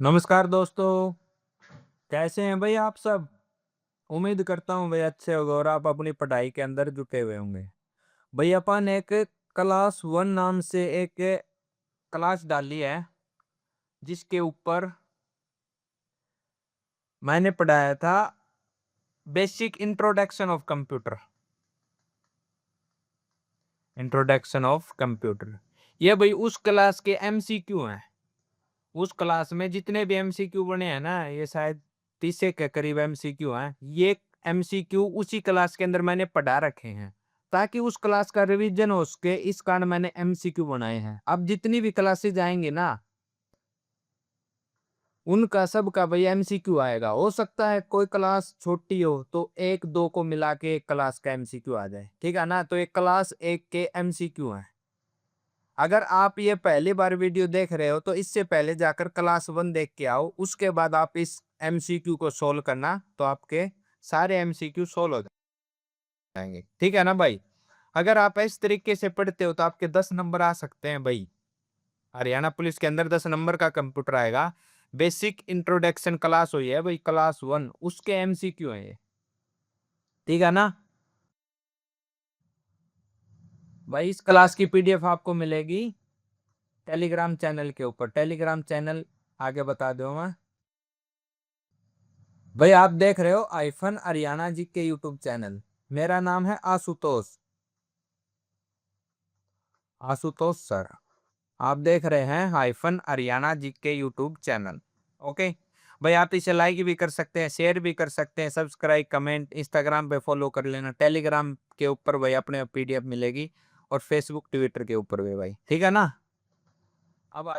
नमस्कार दोस्तों, कैसे हैं भाई आप सब? उम्मीद करता हूँ भाई अच्छे होंगे और आप अपनी पढ़ाई के अंदर जुटे हुए होंगे। भाई अपन एक क्लास 1 नाम से एक क्लास डाली है, जिसके ऊपर मैंने पढ़ाया था basic introduction of computer. Introduction of computer. ये भाई उस क्लास के एमसीक्यू हैं। उस क्लास में जितने भी एमसीक्यू बने हैं ना, ये शायद 30 के करीब एमसीक्यू हैं। ये एमसीक्यू उसी क्लास के अंदर मैंने पढ़ा रखे हैं, ताकि उस क्लास का रिवीजन हो सके। इस कारण मैंने एमसीक्यू बनाए हैं। अब जितनी भी क्लासेस आएंगे ना, उनका सबका भाई एमसीक्यू आएगा। हो सकता है कोई क्लास छोटी हो तो एक दो को मिला के एक क्लास का एमसीक्यू आ जाए, ठीक है ना। तो एक क्लास एक के एमसीक्यू है। अगर आप ये पहली बार वीडियो देख रहे हो तो इससे पहले जाकर क्लास 1 देख के आओ, उसके बाद आप इस एमसीक्यू को सोल्व करना, तो आपके सारे एमसीक्यू सोल्व हो जाएंगे, ठीक है ना भाई। अगर आप इस तरीके से पढ़ते हो तो आपके 10 नंबर आ सकते हैं भाई। हरियाणा पुलिस के अंदर 10 नंबर का कंप्यूटर आएगा। बेसिक इंट्रोडक्शन क्लास हुई है भाई, क्लास 1, उसके एमसीक्यू है ये, ठीक है ना भाई। इस क्लास की पीडीएफ आपको मिलेगी टेलीग्राम चैनल के ऊपर। टेलीग्राम चैनल आगे बता दो मैं भाई। आप देख रहे हो आईफन हरियाणा जी के यूट्यूब चैनल। मेरा नाम है आशुतोष। आशुतोष सर। आप देख रहे हैं आईफन हरियाणा जी के यूट्यूब चैनल। ओके भाई, आप इसे लाइक भी कर सकते हैं, शेयर भी कर सकते हैं, सब्सक्राइब, कमेंट, इंस्टाग्राम पे फॉलो कर लेना। टेलीग्राम के ऊपर भाई अपने पीडीएफ मिलेगी, और फेसबुक ट्विटर के ऊपर भी भाई, ठीक है ना। अब आ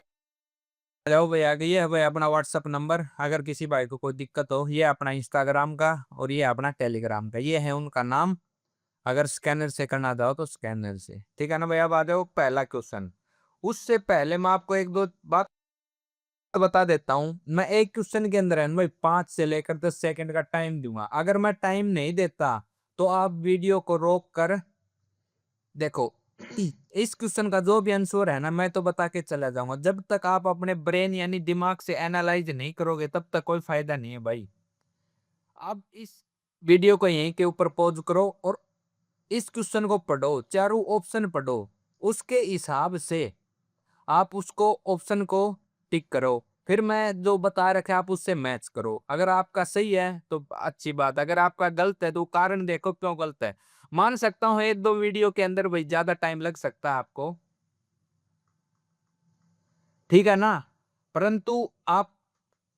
जाओ भाई आगे। ये है भाई अपना व्हाट्सअप नंबर। अगर किसी भाई को कोई दिक्कत हो, ये अपना इंस्टाग्राम का और ये अपना टेलीग्राम का, ये है उनका नाम। अगर स्कैनर से करना चाहो तो स्कैनर से, ठीक है ना भाई। अब आ जाओ पहला क्वेश्चन। उससे पहले मैं आपको एक दो बात बता देता हूँ। मैं एक क्वेश्चन के अंदर है ना भाई 5 से लेकर 10 सेकंड का टाइम दूंगा। अगर मैं टाइम नहीं देता तो आप वीडियो को रोक कर देखो। इस क्वेश्चन का जो भी आंसर है ना, मैं तो बता के चला जाऊंगा। जब तक आप अपने ब्रेन यानी दिमाग से एनालाइज नहीं करोगे, तब तक कोई फायदा नहीं है भाई। आप इस वीडियो को यहीं के ऊपर पॉज करो और इस क्वेश्चन को पढ़ो, चारों ऑप्शन पढ़ो। उसके हिसाब से आप उसको ऑप्शन को टिक करो। फिर मैं जो बता रखा है आप उससे मैच करो। अगर आपका सही है तो अच्छी बात, अगर आपका गलत है तो कारण देखो क्यों गलत है। मान सकता हूँ एक दो वीडियो के अंदर भाई ज्यादा टाइम लग सकता है आपको, ठीक है ना। परंतु आप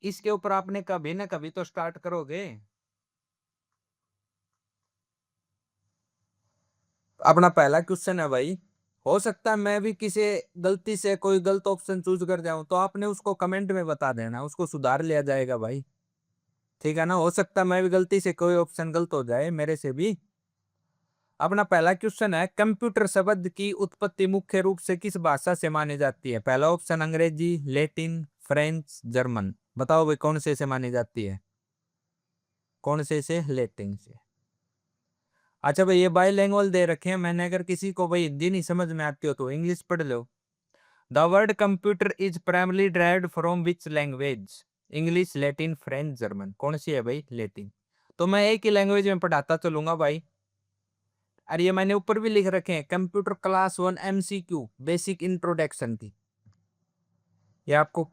इसके ऊपर आपने कभी ना कभी तो स्टार्ट करोगे। अपना पहला क्वेश्चन है भाई। हो सकता है मैं भी किसी गलती से कोई गलत ऑप्शन चूज कर जाऊं, तो आपने उसको कमेंट में बता देना, उसको सुधार लिया जाएगा भाई, ठीक है ना। हो सकता है मैं भी गलती से कोई ऑप्शन गलत हो जाए मेरे से भी। अपना पहला क्वेश्चन है, कंप्यूटर शब्द की उत्पत्ति मुख्य रूप से किस भाषा से मानी जाती है? पहला ऑप्शन अंग्रेजी, लैटिन, फ्रेंच, जर्मन। बताओ भाई कौन से मानी जाती है? कौन से लैटिन से। अच्छा भाई, ये बाईलिंगुअल दे रखे हैं मैंने। अगर किसी को भाई हिंदी नहीं समझ में आती हो तो इंग्लिश पढ़ लो। The word computer is primarily derived from which language? English, Latin, French, German. कौन सी है भाई? लैटिन। तो मैं एक ही लैंग्वेज में पढ़ाता चलूंगा भाई। अरे ये मैंने ऊपर भी लिख रखे हैं, computer class 1 MCQ basic introduction की। ये आपको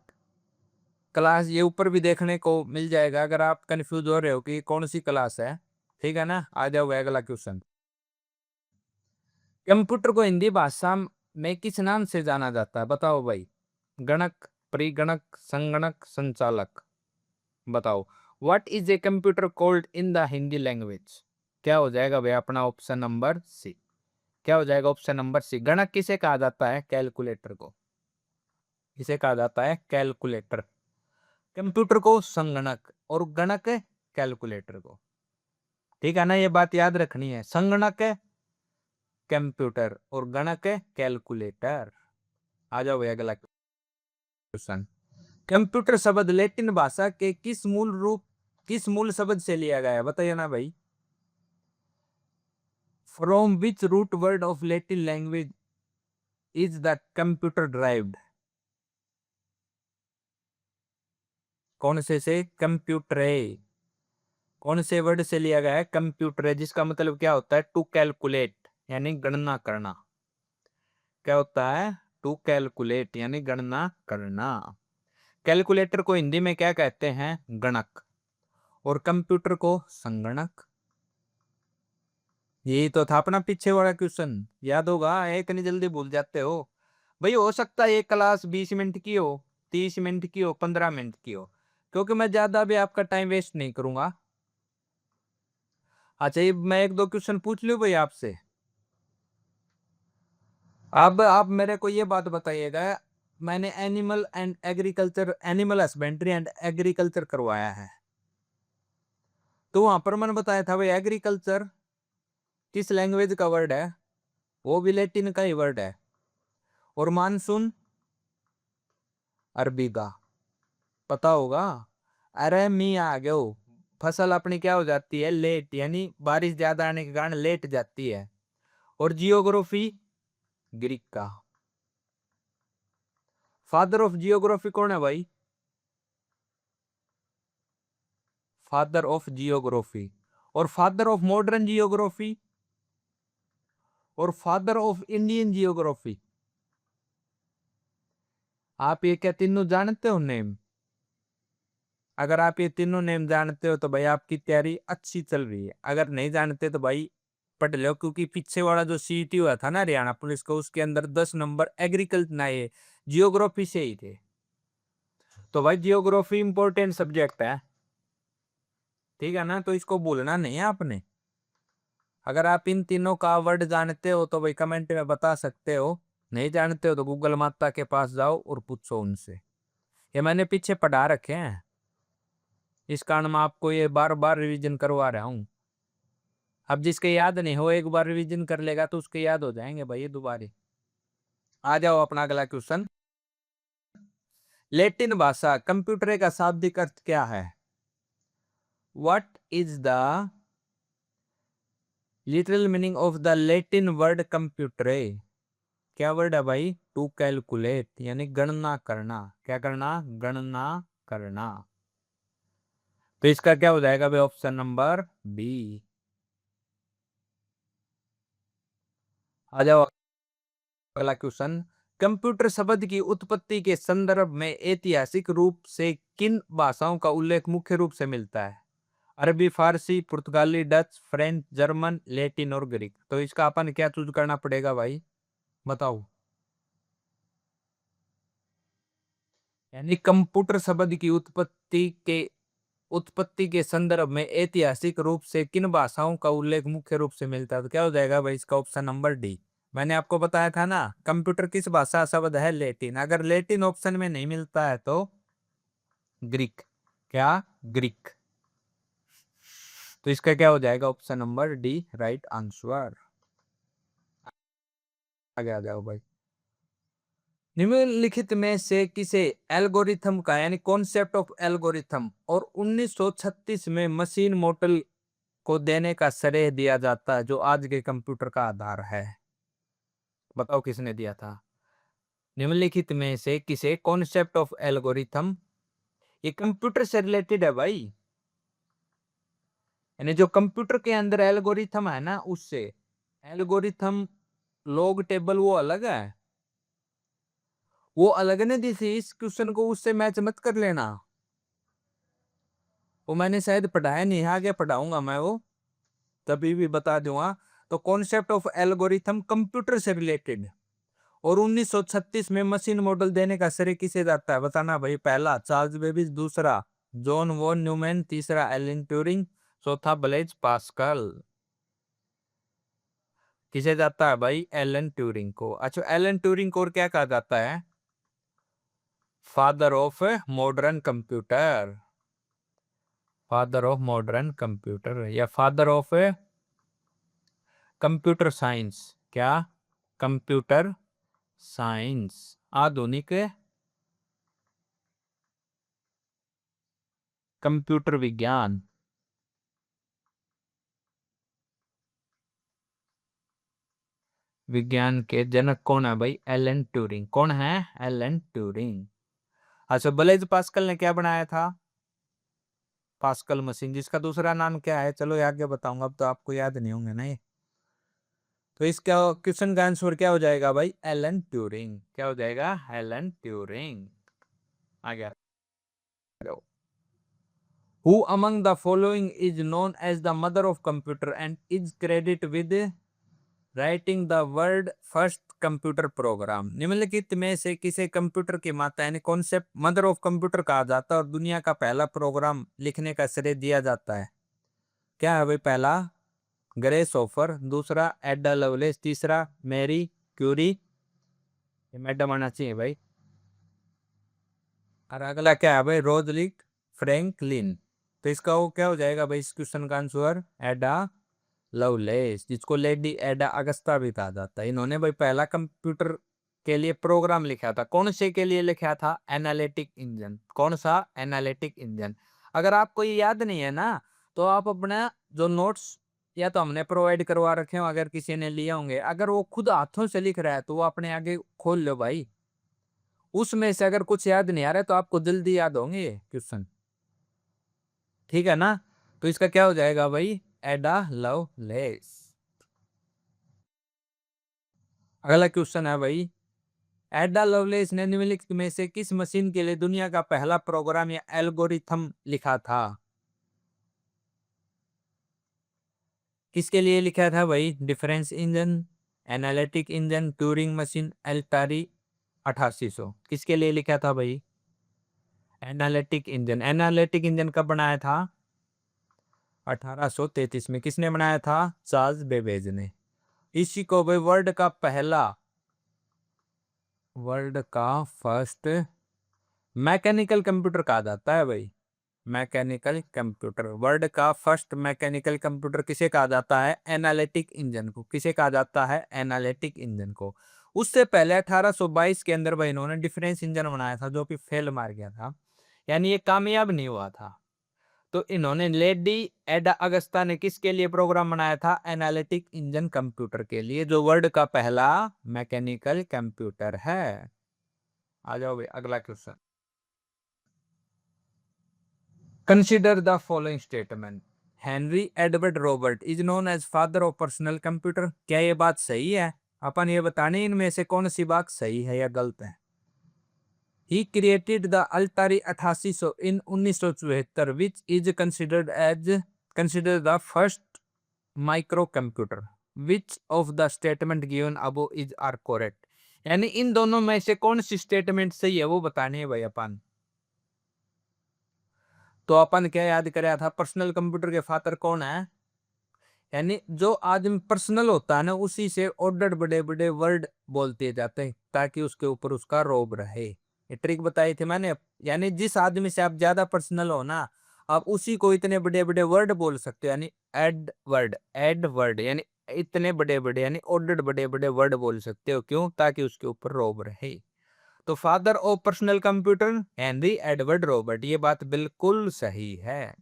क्लास ये ऊपर भी देखने को मिल जाएगा, अगर आप कंफ्यूज हो रहे हो कि कौन सी क्लास है, ठीक है ना। आ जाओ अगला क्वेश्चन। कंप्यूटर को हिंदी भाषा में किस नाम से जाना जाता है? बताओ भाई। गणक, परिगणक, संगणक, संचालक। बताओ। What is a computer called in the Hindi language? क्या हो जाएगा भाई अपना ऑप्शन नंबर सी? क्या हो जाएगा ऑप्शन नंबर सी? गणक किसे कहा जाता है? कैलकुलेटर को। इसे कहा जाता है कैलकुलेटर। कंप्यूटर को संगणक और गणक कैलकुलेटर को, ठीक है ना। ये बात याद रखनी है, संगणक कंप्यूटर और गणक कैलकुलेटर। आ जाओ भाई अगला क्वेश्चन। कंप्यूटर शब्द लैटिन भाषा के किस मूल शब्द से लिया गया है? बताइए ना भाई। From which route word of Latin language is the computer derived? कौन से कंप्यूटर है, कौन से वर्ड से लिया गया है, कंप्यूटर है, जिसका मतलब क्या होता है टू कैलकुलेट यानी गणना करना। क्या होता है टू कैलकुलेट यानी गणना करना। कैलकुलेटर को हिंदी में क्या कहते हैं, गणक, और कंप्यूटर को संगणक। यही तो था अपना पीछे वाला क्वेश्चन, याद होगा, इतनी जल्दी भूल जाते हो भाई। हो सकता है ये क्लास 20 मिनट की हो, 30 मिनट की हो, 15 मिनट की हो, क्योंकि मैं ज्यादा भी आपका टाइम वेस्ट नहीं करूंगा। अच्छा, ये मैं एक दो क्वेश्चन पूछ लूं भाई आपसे। अब आप मेरे को ये बात बताइएगा, मैंने animal and agriculture, animal husbandry and agriculture करवाया है, तो वहां पर मैंने बताया था भाई एग्रीकल्चर किस लैंग्वेज का वर्ड है, वो भी लैटिन का ही वर्ड है, और मानसून अरबी का, पता होगा। अरे मी आ गए हो, फसल अपनी क्या हो जाती है, लेट, यानी बारिश ज्यादा आने के कारण लेट जाती है। और जियोग्राफी ग्रीक का। फादर ऑफ जियोग्राफी कौन है भाई, फादर ऑफ जियोग्राफी। और फादर ऑफ मॉडर्न जियोग्राफी और फादर ऑफ इंडियन जियोग्राफी, आप ये क्या तीनों जानते हो नेम? अगर आप ये तीनों नेम जानते हो तो भाई आपकी तैयारी अच्छी चल रही है, अगर नहीं जानते तो भाई पढ़ लो, क्योंकि पीछे वाला जो सीईटी हुआ था ना हरियाणा पुलिस का, उसके अंदर 10 नंबर एग्रीकल्चर ना ये जियोग्राफी से ही थे। तो भाई जियोग्राफी इंपॉर्टेंट सब्जेक्ट है, ठीक है ना, तो इसको भूलना नहीं है आपने। अगर आप इन तीनों का वर्ड जानते हो तो भाई कमेंट में बता सकते हो, नहीं जानते हो तो गूगल माता के पास जाओ और पूछो उनसे, ये मैंने पीछे पढ़ा रखे हैं, इस कारण मैं आपको ये बार बार रिवीजन करवा रहा हूँ। अब जिसके याद नहीं हो एक बार रिवीजन कर लेगा तो उसके याद हो जाएंगे भाई ये दोबारे। आ जाओ अपना अगला क्वेश्चन। लैटिन भाषा कंप्यूटर का शाब्दिक अर्थ क्या है? What is the literal meaning of the Latin word computer? क्या वर्ड है भाई, टू कैलकुलेट यानी गणना करना। क्या करना, गणना करना। तो इसका क्या हो जाएगा भाई, ऑप्शन नंबर बी। आ जाओ अगला क्वेश्चन। कंप्यूटर शब्द की उत्पत्ति के संदर्भ में ऐतिहासिक रूप से किन भाषाओं का उल्लेख मुख्य रूप से मिलता है? अरबी, फारसी, पुर्तगाली, डच, फ्रेंच, जर्मन, लैटिन और ग्रीक। तो इसका अपन क्या चूज करना पड़ेगा भाई, बताओ। यानी कंप्यूटर शब्द की उत्पत्ति के संदर्भ में ऐतिहासिक रूप से किन भाषाओं का उल्लेख मुख्य रूप से मिलता है, तो क्या हो जाएगा भाई इसका ऑप्शन नंबर डी। मैंने आपको बताया था ना कंप्यूटर किस भाषा शब्द है, लैटिन। अगर लैटिन ऑप्शन में नहीं मिलता है तो ग्रीक। क्या, ग्रीक। तो इसका क्या हो जाएगा option number D right answer. आगे आ जाओ भाई। निम्नलिखित में से किसे एल्गोरिथम का यानी कॉन्सेप्ट ऑफ एल्गोरिथम और 1936 में मशीन मॉडल को देने का श्रेय दिया जाता है, जो आज के कंप्यूटर का आधार है? बताओ किसने दिया था? निम्नलिखित में से किसे कॉन्सेप्ट ऑफ एल्गोरिथम, ये कंप्यूटर से रिलेटेड है भाई, यानी जो कंप्यूटर के अंदर एल्गोरिथम है ना उससे। एल्गोरिथम लॉग टेबल वो अलग है, वो अलग ने दी थी, इस क्वेश्चन को उससे मैच मत कर लेना, वो मैंने शायद पढ़ाया नहीं है, आगे पढ़ाऊंगा मैं वो, तभी भी बता दूंगा। तो कॉन्सेप्ट ऑफ एल्गोरिथम कंप्यूटर से रिलेटेड, और 1936 में मशीन मॉडल देने का श्रेय किसे जाता है, बताना भाई। पहला चार्ल्स बेबेज, दूसरा जॉन वॉन न्यूमैन, तीसरा एलन ट्यूरिंग, चौथा ब्लेज पास्कल। किसे जाता है भाई, एलन ट्यूरिंग को। अच्छा, एलन ट्यूरिंग को और क्या कहा जाता है, father of modern computer, father of modern computer या फादर ऑफ कंप्यूटर साइंस। क्या, कंप्यूटर साइंस, आधुनिक कंप्यूटर विज्ञान। विज्ञान के जनक कौन है भाई, एलन ट्यूरिंग। कौन है, एलन ट्यूरिंग। अच्छा, ब्लेज पास्कल ने क्या बनाया था, पास्कल मशीन, जिसका दूसरा नाम क्या है, चलो ये आगे बताऊंगा, अब तो आपको याद नहीं होंगे ना ये। तो इसका क्वेश्चन का आंसर क्या हो जाएगा भाई, एलन ट्यूरिंग। क्या हो जाएगा, एलन ट्यूरिंग। आ गया। Who among the following is known as the mother of computer and is credited with writing the word first computer program? निम्नलिखित में से किसे कंप्यूटर की माता यानी कॉन्सेप्ट मदर ऑफ कंप्यूटर कहा जाता है और दुनिया का पहला प्रोग्राम लिखने का श्रेय दिया जाता है? क्या है भाई, पहला ग्रेस होफर, दूसरा एडा लवलेस, तीसरा मैरी क्यूरी, ये मैडम आना चाहिए भाई, और अगला क्या है भाई, रोजलिक फ्रैंकलिन। तो इसका वो क्या हो जाएगा भाई, इस क्वेश्चन का आंसर एडा लवलेस, जिसको लेडी एडा अगस्ता भी कहा जाता है। इन्होंने भाई पहला कंप्यूटर के लिए प्रोग्राम लिखा था। कौन से के लिए लिखा था, एनालिटिक इंजन। कौन सा, एनालिटिक इंजन। अगर आपको ये याद नहीं है ना, तो आप अपना जो नोट्स या तो हमने प्रोवाइड करवा रखे हो, अगर किसी ने लिए होंगे, अगर वो खुद हाथों से लिख रहा है तो वो अपने आगे खोल लो भाई, उसमें से अगर कुछ याद नहीं आ रहा है तो आपको जल्दी याद होंगे ये क्वेश्चन, ठीक है ना। तो इसका क्या हो जाएगा भाई, एडा लवलेस। अगला क्वेश्चन है भाई, एडा लवलेस ने निम्नलिखित में से किस मशीन के लिए दुनिया का पहला प्रोग्राम या एल्गोरिथम लिखा था? किसके लिए लिखा था भाई, difference engine, analytic engine, Turing machine, Altair 8800, किसके लिए लिखा था भाई, एनालिटिक इंजन। एनालिटिक इंजन कब बनाया था, 1833 में। किसने बनाया था, चार्ल्स बेबेज ने। इसी को भाई वर्ल्ड का फर्स्ट मैकेनिकल कंप्यूटर कहा जाता है भाई। मैकेनिकल कंप्यूटर, वर्ल्ड का फर्स्ट मैकेनिकल कंप्यूटर किसे कहा जाता है, एनालिटिक इंजन को। किसे कहा जाता है, एनालिटिक इंजन को। उससे पहले 1822 के अंदर भाई इन्होंने डिफरेंस इंजन बनाया था, जो कि फेल मार गया था, यानी ये कामयाब नहीं हुआ था। तो इन्होंने लेडी एडा अगस्ता ने किसके लिए प्रोग्राम बनाया था, एनालिटिक इंजन कंप्यूटर के लिए, जो वर्ल्ड का पहला मैकेनिकल कंप्यूटर है। आ जाओ भाई अगला question. Consider the following statement, Henry Edward Robert is known as father of personal computer. क्या ये बात सही है, अपन ये बताने इनमें से कौन सी बात सही है या गलत है। He created the Atari 8800 in 1974, which is considered the first microcomputer. Which of the statement given above is are correct? यानी इन दोनों में से कौन सी स्टेटमेंट सही है वो बताने है भाई अपन। तो अपन क्या याद कराया था, पर्सनल कंप्यूटर के फादर कौन है, यानी जो आदमी पर्सनल होता है ना, उसी से ऑर्डर बड़े बड़े वर्ड बोलते जाते हैं ताकि उसके ऊपर उसका रोब रहे। ये ट्रिक बताई थी मैंने। यानी जिस आदमी से आप ज्यादा पर्सनल हो ना, आप उसी को इतने बड़े बड़े वर्ड बोल सकते हो, यानी एड वर्ड यानी इतने बड़े बड़े यानी ऑर्डर बड़े बड़े वर्ड बोल सकते हो। क्यों, ताकि उसके ऊपर रोब रहे। तो father of personal computer Henry Edward Robert, ये बात बिल्कुल सही है।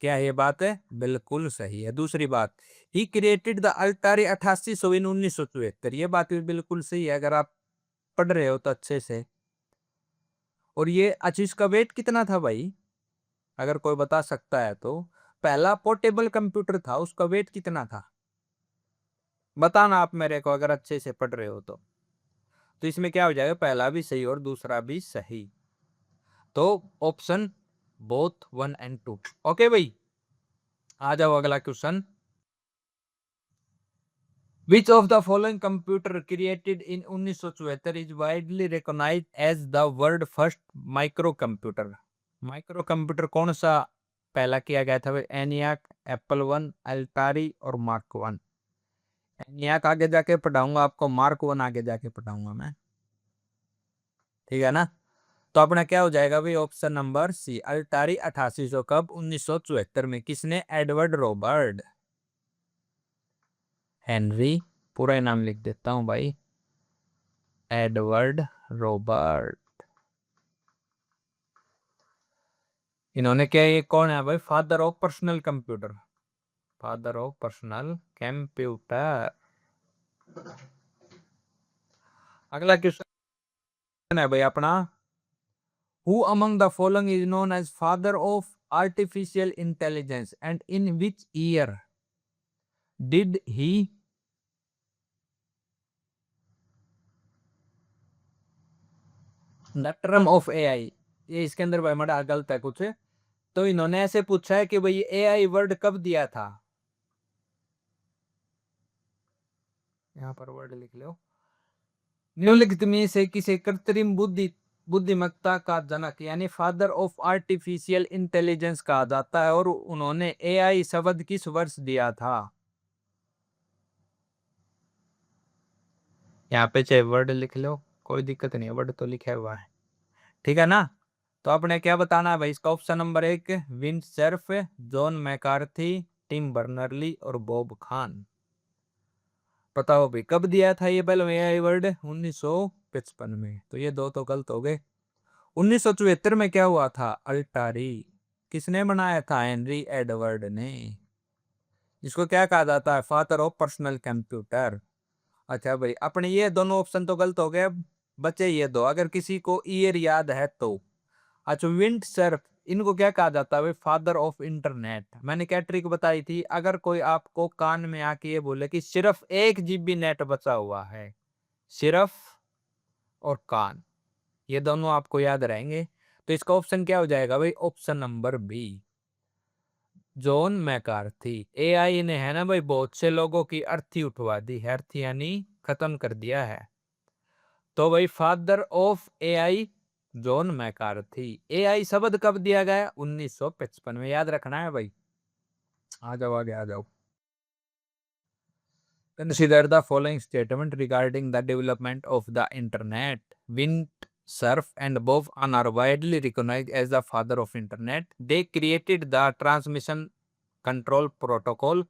क्या ये बात है, बिल्कुल सही है। दूसरी बात, ही क्रिएटेड द अल्टारी 8800 इन 1974, ये बात भी बिल्कुल सही है, अगर आप पढ़ रहे हो तो अच्छे से। और ये अच्छा, इसका वेट कितना था भाई, अगर कोई बता सकता है तो। पहला पोर्टेबल कंप्यूटर था, उसका वेट कितना था, बताना आप मेरे को, अगर अच्छे से पढ़ रहे हो तो। तो इसमें क्या हो जाएगा, पहला भी सही और दूसरा भी सही। तो ऑप्शन बोथ 1 एंड 2। ओके भाई, आ जाओ अगला question. Which of the following computer created in 1974 is widely recognized as the world first microcomputer? Micro computer कौन सा पहला किया गया था, एनियाक, एप्पल वन, अल्टारी और मार्क वन। एनियाक आगे जाके पढ़ाऊंगा आपको, मार्क वन आगे जाके पढ़ाऊंगा मैं, ठीक है ना। तो अपना क्या हो जाएगा भाई, ऑप्शन नंबर सी, अल्टारी 8800 कब, 1974 में। किसने, एडवर्ड रॉबर्ट। हेनरी, पूरा नाम लिख देता हूं भाई, एडवर्ड रॉबर्ट। इन्होंने क्या, ये कौन है भाई, father of personal computer, father of personal computer. अगला क्वेश्चन है भाई अपना, who among the following is known as father of artificial intelligence and in which year did he the term of AI. ये इसके अंदर भाई बड़ा गलत है कुछ। तो इन्होंने ऐसे पूछा है कि भाई एआई वर्ड कब दिया था। यहाँ पर वर्ड लिख लो। निम्नलिखित में से किसे कृत्रिम बुद्धिमत्ता का जनक यानी फादर ऑफ आर्टिफिशियल इंटेलिजेंस कहा जाता है और उन्होंने एआई शब्द किस वर्ष दिया था। यहाँ पे चाहे वर्ड लिख लो, कोई दिक्कत नहीं है, वर्ड तो लिखा हुआ है, ठीक है ना। तो आपने क्या बताना है भाई, इसका option number 1 Vint Cerf, John McCarthy, Tim Berners Lee और बॉब खान। बताओ भाई कब दिया था ये पहले एआई वर्ड, 1955 में। तो ये दो तो गलत हो गए। 1974 में क्या हुआ था, अल्टारी। किसने बनाया था, हेनरी एडवर्ड ने। इसको क्या कहा जाता है, फादर ऑफ पर्सनल कंप्यूटर। अच्छा भाई अपने ये दोनों ऑप्शन तो गलत हो गए, बचे ये दो, अगर किसी को ईयर याद है तो। अच्छा विंड सर्फ, इनको क्या कहा जाता है, फादर ऑफ इंटरनेट। मैंने क्या ट्रिक बताई थी, अगर कोई आपको कान में आके ये बोले कि सिर्फ 1 GB नेट बचा हुआ है, सिर्फ और कान, ये दोनों आपको याद रहेंगे। तो इसका ऑप्शन क्या हो जाएगा भाई, option number B, John McCarthy. AI ने है ना भाई बहुत से लोगों की अर्थी उठवा दी है, अर्थी यानी खत्म कर दिया है। तो भाई father of AI John McCarthy. AI शब्द कब दिया गया, 1955 में, याद रखना है भाई। आ जाओ आगे आ जाओ। Consider the following statement regarding the development of the internet. Windsurf and Bob are widely recognized as the father of internet. They created the transmission control protocol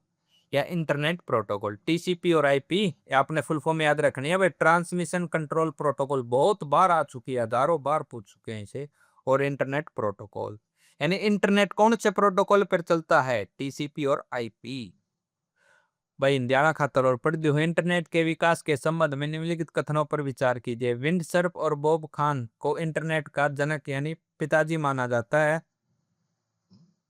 या इंटरनेट प्रोटोकॉल, टीसीपी और आईपी। आपने full form याद रखनी है भाई, transmission control protocol, बहुत बार आ चुकी है, हजारों बार पूछ चुके हैं इसे। और इंटरनेट प्रोटोकॉल यानी इंटरनेट कौन से प्रोटोकॉल पर चलता है, टीसीपी और आईपी। भाई इंडियाना खातर और पढ़ते हुए इंटरनेट के विकास के संबंध में निम्नलिखित कथनों पर विचार कीजिए। विंडसर्फ और बॉब खान को इंटरनेट का जनक यानी पिताजी माना जाता है।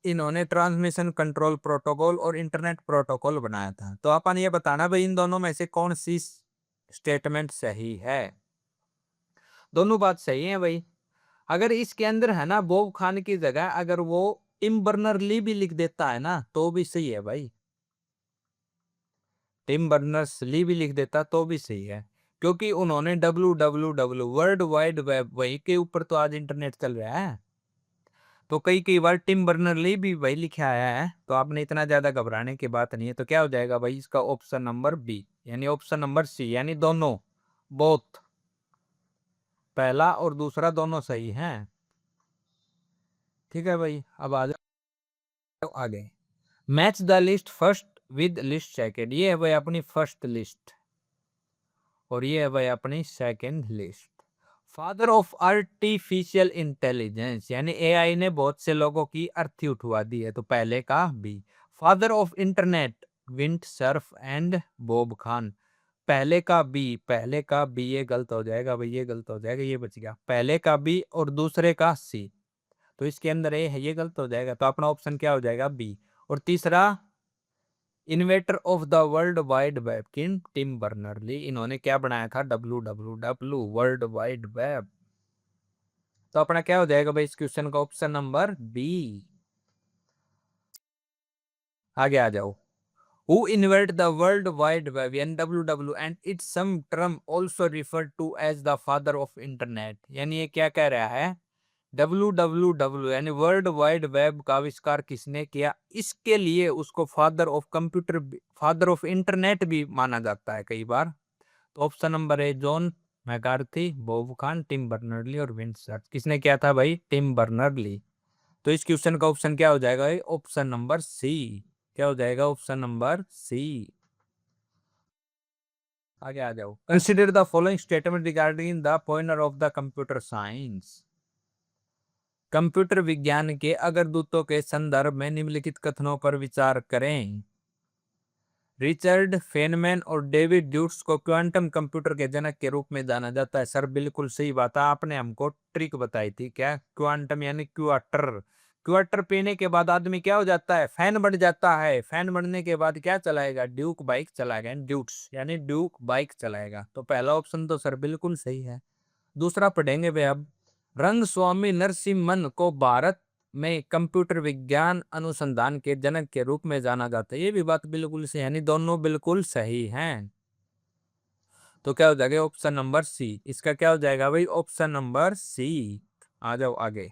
इन्होंने ट्रांसमिशन कंट्रोल प्रोटोकॉल और इंटरनेट प्रोटोकॉल बनाया था। तो अपन ये बताना भाई इन दोनों में से कौन सी स्टेटमेंट सही है। दोनों बात सही है भाई। अगर इसके अंदर है ना बॉब खान की जगह अगर वो टिम बर्नर ली भी लिख देता है ना तो भी सही है भाई, टिम बर्नर्स ली भी लिख देता तो भी सही है, क्योंकि उन्होंने www वर्ल्ड वाइड वेब वही के ऊपर तो आज इंटरनेट चल रहा है। तो कई बार टिम बर्नर ली भी वही लिखा आया है, तो आपने इतना ज्यादा घबराने की बात नहीं है। तो क्या हो जाएगा भाई, इसका ऑप्शन नंबर बी यानी ऑप्शन नंबर सी यानी दोनों, बोथ, पहला और दूसरा दोनों सही हैं। ठीक है भाई, अब आ जाओ आगे। Match the list first with list second. ये है भाई अपनी फर्स्ट लिस्ट और ये है भाई अपनी second list. Father of artificial intelligence यानी एआई ने बहुत से लोगों की अर्थी उठवा दी है, तो पहले का B. Father of internet Vint Cerf and Bob Kahn, पहले का बी, पहले का बी, ये गलत हो जाएगा भाई, ये गलत हो जाएगा, ये बच गया, पहले का बी और दूसरे का सी। तो इसके अंदर ए है, ये गलत हो जाएगा, तो अपना ऑप्शन क्या हो जाएगा, बी। और तीसरा inventor of the world wide web king Tim Berners Lee, इन्होंने क्या बनाया था, www वर्ल्ड वाइड वेब। तो अपना क्या हो जाएगा भाई इस क्वेश्चन का ऑप्शन नंबर बी। आगे आ जाओ। Who invented the World Wide Web (WWW) and its some term also referred to as the father of internet। यानी ये क्या कह रहा है, WWW यानी वर्ल्ड वाइड वेब का आविष्कार किसने किया, इसके लिए उसको father of computer, father of internet भी माना जाता है कई बार। तो ऑप्शन नंबर है John McCarthy, Bob Kahn, Tim Berners Lee और विंडसर्फ। किसने किया था भाई, टिम बर्नर्ली। तो इस क्वेश्चन का ऑप्शन क्या हो जाएगा, ऑप्शन नंबर सी। क्या हो जाएगा, ऑप्शन नंबर सी। आगे आ जाओ। Consider the following statement regarding the pointer of the computer science. Computer विज्ञान के अग्रदूतों के संदर्भ में निम्नलिखित कथनों पर विचार करें। रिचर्ड फेनमैन और डेविड ड्यूट्स को क्वांटम कंप्यूटर के जनक के रूप में जाना जाता है। सर बिल्कुल सही बात है, आपने हमको ट्रिक बताई थी, क्या, क्वांटम यानी क्वार्टर, क्वार्टर पीने के बाद आदमी क्या हो जाता है, फैन बन जाता है। फैन बनने के बाद क्या चलाएगा, ड्यूक बाइक चलाएगा, ड्यूक्स यानी ड्यूक बाइक चलाएगा। तो पहला ऑप्शन तो सर बिल्कुल सही है। दूसरा पढ़ेंगे वे अब। रंग स्वामी नरसिम्हन को भारत में कंप्यूटर विज्ञान अनुसंधान के जनक के रूप में जाना जाता है। ये भी बात बिल्कुल सही, यानी दोनों बिल्कुल सही हैं। तो क्या हो जाएगा, ऑप्शन नंबर सी। इसका क्या हो जाएगा भाई, ऑप्शन नंबर सी। आ जाओ आगे।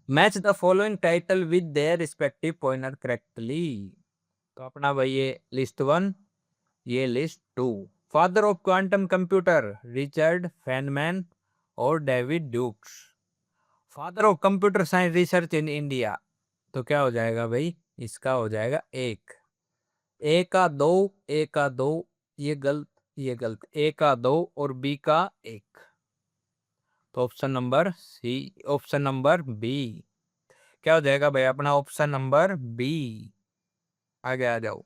Match the following title with their respective pointer correctly. तो अपना भाई ये लिस्ट 1, ये list 2। Father of quantum computer Richard Feynman और डेविड ड्यूक्स। Father of computer science research in India. तो क्या हो जाएगा भाई, इसका हो जाएगा एक। ए का दो, ए का दो, ये गलत, ये गलत। ए का दो और बी का एक। तो option number C, option number B. क्या हो जाएगा भाई अपना ऑप्शन नंबर बी। आगे आ जाओ।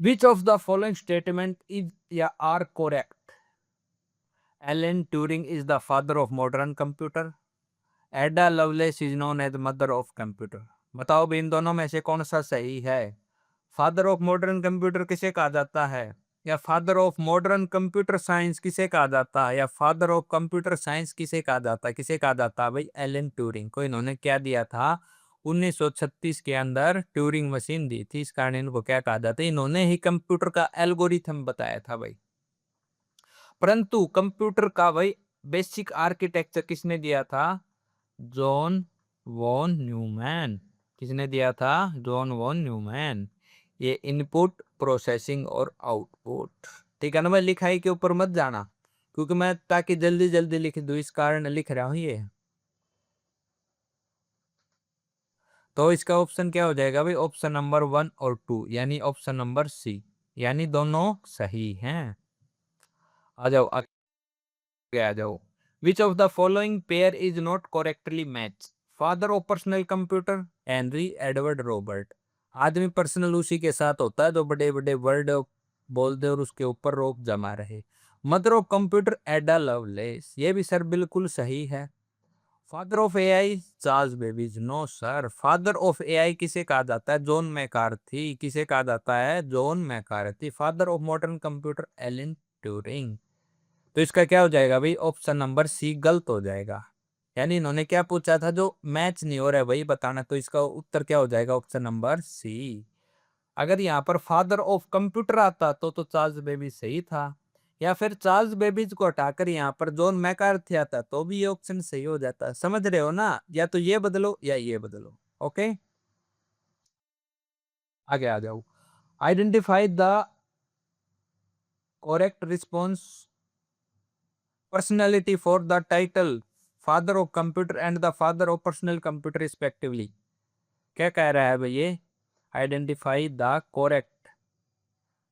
Which of the following statement is या are correct. Alan Turing is the father of modern computer. Ada Lovelace is known as mother of computer. बताओ भी इन दोनों में से कौन सा सही है। फादर ऑफ मॉडर्न कंप्यूटर किसे कहा जाता है, या father of modern computer science किसे कहा जाता है, या फादर ऑफ कंप्यूटर साइंस किसे कहा जाता है, किसे कहा जाता है भाई, एलन ट्यूरिंग को। इन्होंने क्या दिया था, 1936 के अंदर ट्यूरिंग मशीन दी थी, इस कारण इनको क्या कहा जाता है, इन्होंने ही कंप्यूटर का एल्गोरिथम बताया था भाई। परंतु कंप्यूटर का भाई बेसिक आर्किटेक्चर किसने दिया था, जॉन वॉन न्यूमैन। किसने दिया था, जॉन वॉन न्यूमैन। ये इनपुट प्रोसेसिंग और आउटपुट, ठीक है ना भाई। लिखाई के ऊपर मत जाना, क्योंकि मैं ताकि जल्दी जल्दी लिख दूं इस कारण लिख रहा हूं ये। तो इसका ऑप्शन क्या हो जाएगा भाई, ऑप्शन नंबर 1 और 2, यानी ऑप्शन नंबर सी, यानी दोनों सही हैं। आ जाओ आ जाओ। Which of the following pair is not correctly match. Father of personal computer Henry Edward Robert. आदमी पर्सनल उसी के साथ होता है जो बड़े बड़े वर्ड बोल दे और उसके ऊपर रोप जमा रहे। Mother of computer Ada Lovelace, ये भी सर बिल्कुल सही है। Father of AI Charles Babbage, no sir. Father of AI किसे कहा जाता है, जॉन मैकार्थी। किसे कहा जाता है, John McCarthy. Father of modern computer Alan Turing. तो इसका क्या हो जाएगा भाई, ऑप्शन नंबर सी गलत हो जाएगा। यानी इन्होंने क्या पूछा था, जो मैच नहीं हो रहा है वही बताना। तो इसका उत्तर क्या हो जाएगा, ऑप्शन नंबर सी। अगर यहाँ पर फादर ऑफ कंप्यूटर आता तो चार्ल्स बेबीज सही था, या फिर चार्ल्स बेबीज को हटाकर यहाँ पर जॉन मैकार्थी आता तो भी ये ऑप्शन सही हो जाता। समझ रहे हो ना, या तो ये बदलो या ये बदलो। ओके, आगे आ जाओ। Identify the correct response personality for the title father of computer and the father of personal computer respectively। क्या कह रहा है भाई ये, identify the correct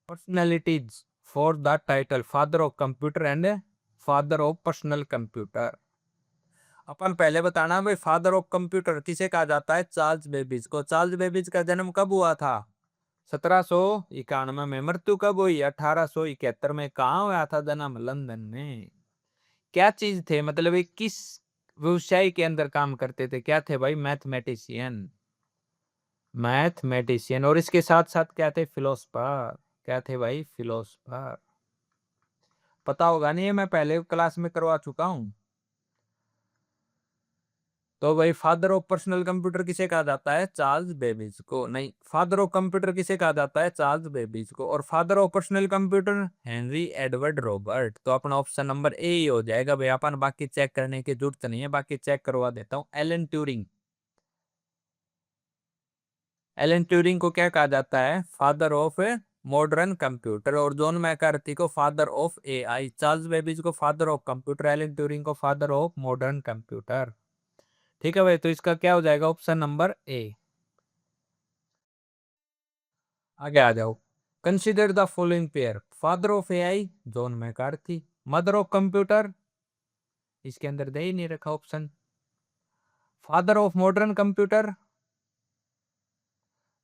personalities for the title father of computer and father of personal computer. अपन पहले बताना भाई, फादर ऑफ कंप्यूटर किसे कहा जाता है, चार्ल्स बेबीज को। चार्ल्स बेबीज का जन्म कब हुआ था, 1791 में। मृत्यु कब हुई, 1871 में। कहाँ हुआ था जन्म, लंदन में। क्या चीज थे, मतलब ये किस व्यवसाय के अंदर काम करते थे, क्या थे भाई, मैथमेटिशियन। मैथमेटिशियन, और इसके साथ साथ क्या थे, फिलोसफर। क्या थे भाई, फिलोसफर। पता होगा नहीं, मैं पहले क्लास में करवा चुका हूं। तो भाई फादर ऑफ पर्सनल कंप्यूटर किसे कहा जाता है, चार्ल्स बेबीज को। नहीं, फादर ऑफ कंप्यूटर किसे कहा जाता है, चार्ल्स बेबीज को। और father of personal computer Henry Edward Robert. तो अपना ऑप्शन नंबर ए ही हो जाएगा भाई। अपन बाकी चेक करने की जरूरत नहीं है, बाकी चेक करवा देता हूँ। एलन ट्यूरिंग, एलन ट्यूरिंग को क्या कहा जाता है, फादर ऑफ मॉडर्न कंप्यूटर। और जॉन मैकार्थी को father of AI. Charles Babbage को father of computer, Alan Turing को फादर ऑफ मॉडर्न कंप्यूटर। ठीक है भाई, तो इसका क्या हो जाएगा, ऑप्शन नंबर ए। आगे आ जाओ। Consider the following pair father of AI John McCarthy, mother of computer, इसके अंदर दे ही नहीं रखा option. Father of modern computer,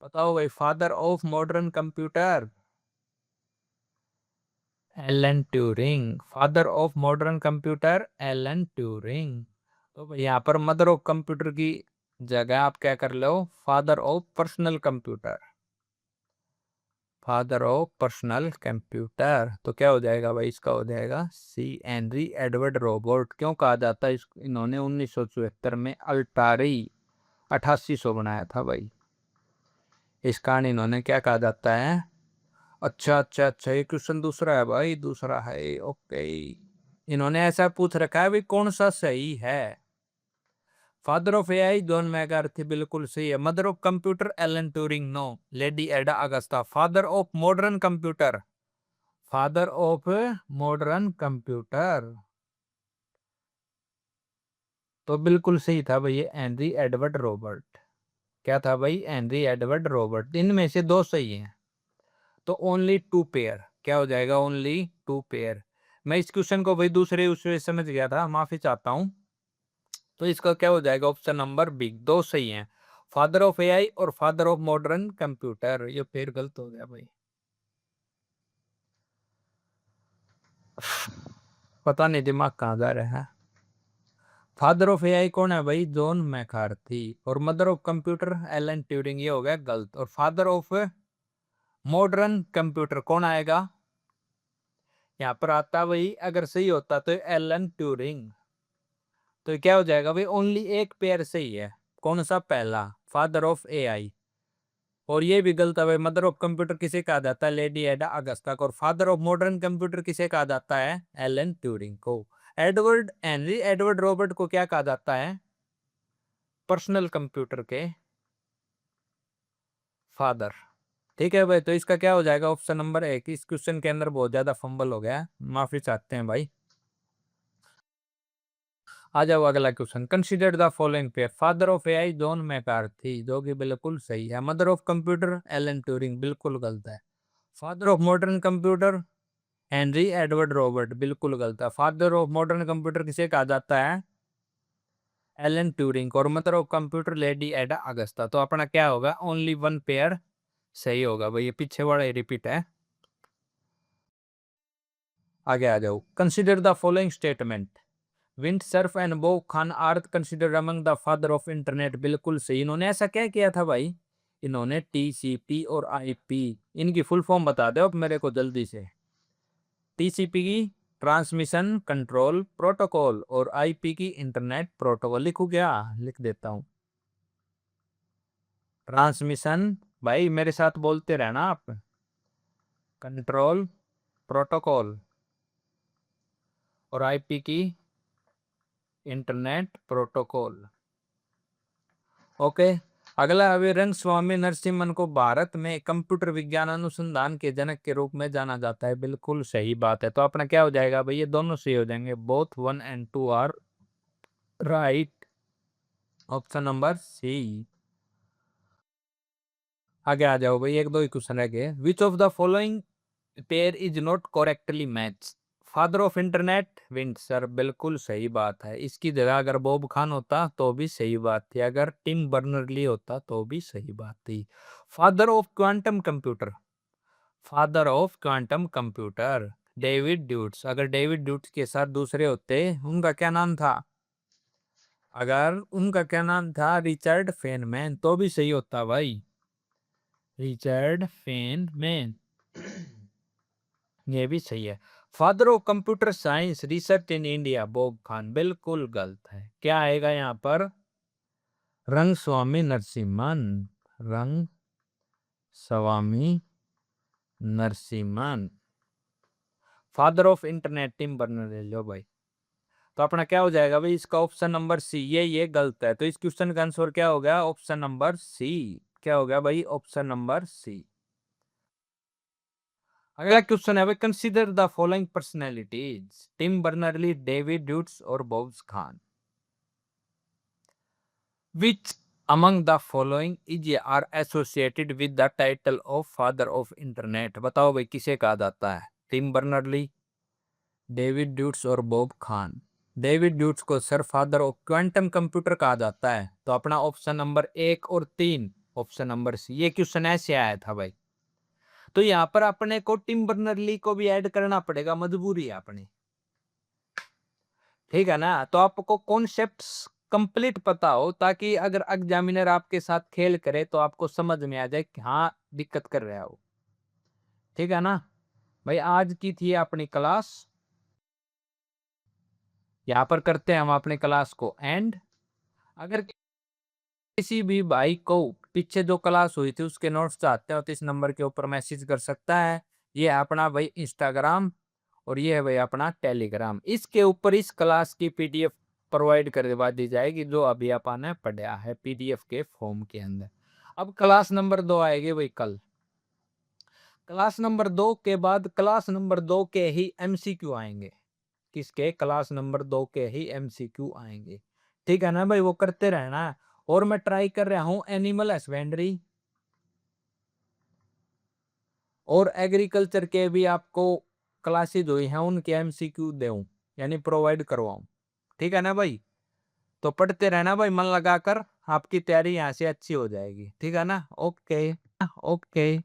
बताओ भाई, father of modern computer Alan Turing, father of modern computer Alan Turing. तो भाई यहाँ पर मदर ऑफ कंप्यूटर की जगह आप क्या कर लो, father of personal computer, father of personal computer. तो क्या हो जाएगा भाई, इसका हो जाएगा सी हेनरी एडवर्ड रोबोट। क्यों कहा जाता है इन्होंने 1974 में अल्टारी 8800 बनाया था भाई, इस कारण इन्होंने क्या कहा जाता है। अच्छा अच्छा अच्छा, ये क्वेश्चन दूसरा है भाई, दूसरा है, ओके। इन्होंने ऐसा पूछ रखा है भाई कौन सा सही है। Father of AI John McCarthy बिल्कुल सही है। Mother of computer Alan Turing no, lady Ada Augusta. Father of modern computer, father of modern computer, तो बिल्कुल सही था भाई ये हेनरी एडवर्ड रॉबर्ट। क्या था भाई, हेनरी एडवर्ड रॉबर्ट। इनमें से दो सही हैं, तो ओनली टू पेयर। क्या हो जाएगा, ओनली टू पेयर। मैं इस क्वेश्चन को भाई दूसरे उससे समझ गया था, माफी चाहता हूँ। तो इसका क्या हो जाएगा, ऑप्शन नंबर बी, दो सही हैं, फादर ऑफ एआई और फादर ऑफ मॉडर्न कंप्यूटर। ये फिर गलत हो गया भाई, पता नहीं दिमाग कहाँ जा रहा है। फादर ऑफ एआई कौन है भाई, जॉन मैकार्थी। और mother of computer Alan Turing, ये हो गया गलत। और फादर ऑफ मॉडर्न कंप्यूटर कौन आएगा, यहाँ पर आता भाई, अगर सही होता तो एलन ट्यूरिंग। तो क्या हो जाएगा भाई, ओनली एक पेयर सही है। कौन सा, पहला, फादर ऑफ एआई। और ये भी गलत है भाई, मदर ऑफ कंप्यूटर किसे कहा जाता है, लेडी एडा अगस्ता को। और फादर ऑफ मॉडर्न कंप्यूटर किसे कहा जाता है, एलन ट्यूरिंग को। एडवर्ड हेनरी एडवर्ड रॉबर्ट को क्या कहा जाता है, पर्सनल कंप्यूटर के फादर। ठीक है भाई, तो इसका क्या हो जाएगा, ऑप्शन नंबर एक। इस क्वेश्चन के अंदर बहुत ज्यादा फंबल हो गया, माफी चाहते हैं भाई। आ जाओ अगला question. Consider the following pair, father of AI John McCarthy, जो कि बिल्कुल सही है। Mother of computer Alan Turing, बिल्कुल गलत है। Father of modern computer Henry Edward Robert, बिल्कुल गलत है। फादर ऑफ मॉडर्न कंप्यूटर किसे कहा जाता है, एलन ट्यूरिंग। और mother of computer lady Ada Agusta. तो अपना क्या होगा, ओनली वन पेयर सही होगा भाई, ये पीछे वाला रिपीट है। आगे आ जाओ। Consider the following statement, Vint Cerf and Bob Kahn are consider among the father of internet, बिल्कुल सही। इन्होंने ऐसा क्या किया था भाई, इन्होंने टीसीपी और आईपी, इनकी फुल फॉर्म बता दो अब मेरे को जल्दी से। टीसीपी की ट्रांसमिशन कंट्रोल प्रोटोकॉल, और आईपी की इंटरनेट प्रोटोकॉल। लिखू क्या, लिख देता हूं। ट्रांसमिशन, भाई मेरे साथ बोलते रहना आप, कंट्रोल प्रोटोकॉल, और आईपी की इंटरनेट प्रोटोकॉल। ओके। अगला, अभी रंग स्वामी नरसिम्हन को भारत में कंप्यूटर विज्ञान अनुसंधान के जनक के रूप में जाना जाता है, बिल्कुल सही बात है। तो अपना क्या हो जाएगा भाई, ये दोनों सही हो जाएंगे, both 1 and 2 are right, option number C. आगे आ जाओ भाई, एक दो ही क्वेश्चन रह गए। विच of the following pair is not correctly match, father of internet wind sir, बिल्कुल सही बात है। इसकी जगह अगर बॉब खान होता तो भी सही बात थी, अगर टिम बर्नर ली होता तो भी सही बात थी। Father of quantum computer, father of quantum computer David Deutsch. अगर डेविड ड्यूट्स के साथ दूसरे होते, उनका क्या नाम था, अगर उनका क्या नाम था, रिचर्ड फेनमैन, तो भी सही होता भाई, रिचर्ड फेनमैन। ये भी सही है। Father of computer science research in India Bob Khan, बिल्कुल गलत है। क्या आएगा यहाँ पर, रंग स्वामी Narasimhan, Rangaswamy Narasimhan. Father of internet Tim Berners Lee लो भाई। तो अपना क्या हो जाएगा भाई, इसका ऑप्शन नंबर सी, ये गलत है। तो इस क्वेश्चन का आंसर क्या हो गया, ऑप्शन नंबर सी। क्या हो गया भाई, ऑप्शन नंबर सी। अगला क्वेश्चन है भाई, consider the following personalities, Tim Berners Lee, David Deutsch और Bob's Kahn. Which among the following is are associated with the title of father of internet? बताओ भाई किसे कहा जाता है, टिम बर्नर-ली, डेविड ड्यूट्स और बॉब खान। डेविड ड्यूट्स को sir father of quantum computer कहा जाता है। तो अपना ऑप्शन नंबर 1 और 3, ऑप्शन नंबर सी। ये क्वेश्चन ऐसे आया था भाई, तो यहाँ पर अपने को टिम बर्नर-ली को भी ऐड करना पड़ेगा, मजबूरी है अपनी। ठीक है ना? तो आपको कॉन्सेप्ट्स कंप्लीट पता हो, ताकि अगर एग्जामिनर आपके साथ खेल करे तो आपको समझ में आ जाए कि हाँ, दिक्कत कर रहा है वो। ठीक है ना? भाई आज की थी अपनी क्लास। यहाँ पर करते हैं हम अपनी क्लास को एंड। अगर किसी भी भाई को पीछे जो क्लास हुई थी उसके नोट्स चाहते हो तो इस नंबर के ऊपर मैसेज कर सकता है। ये है अपना भाई इंस्टाग्राम और ये है भाई अपना टेलीग्राम। इसके ऊपर इस क्लास की पीडीएफ प्रोवाइड करवा दी जाएगी, जो अभी अपन ने पढ़ा है पीडीएफ के फॉर्म के अंदर। अब क्लास नंबर 2 आएगी भाई कल। क्लास नंबर 2 के बाद क्लास नंबर 2 के ही एमसीक्यू आएंगे। किसके? क्लास नंबर 2 के ही एमसीक्यू आएंगे। ठीक है ना भाई, वो करते रहना है। और मैं ट्राई कर रहा हूं एनिमल हस्बेंड्री और एग्रीकल्चर के भी आपको क्लासेज हुई हैं उनके एमसीक्यू दूं, यानी प्रोवाइड करवाऊं। ठीक है ना भाई? तो पढ़ते रहना भाई मन लगाकर, आपकी तैयारी यहाँ से अच्छी हो जाएगी। ठीक है ना? ओके। ओके।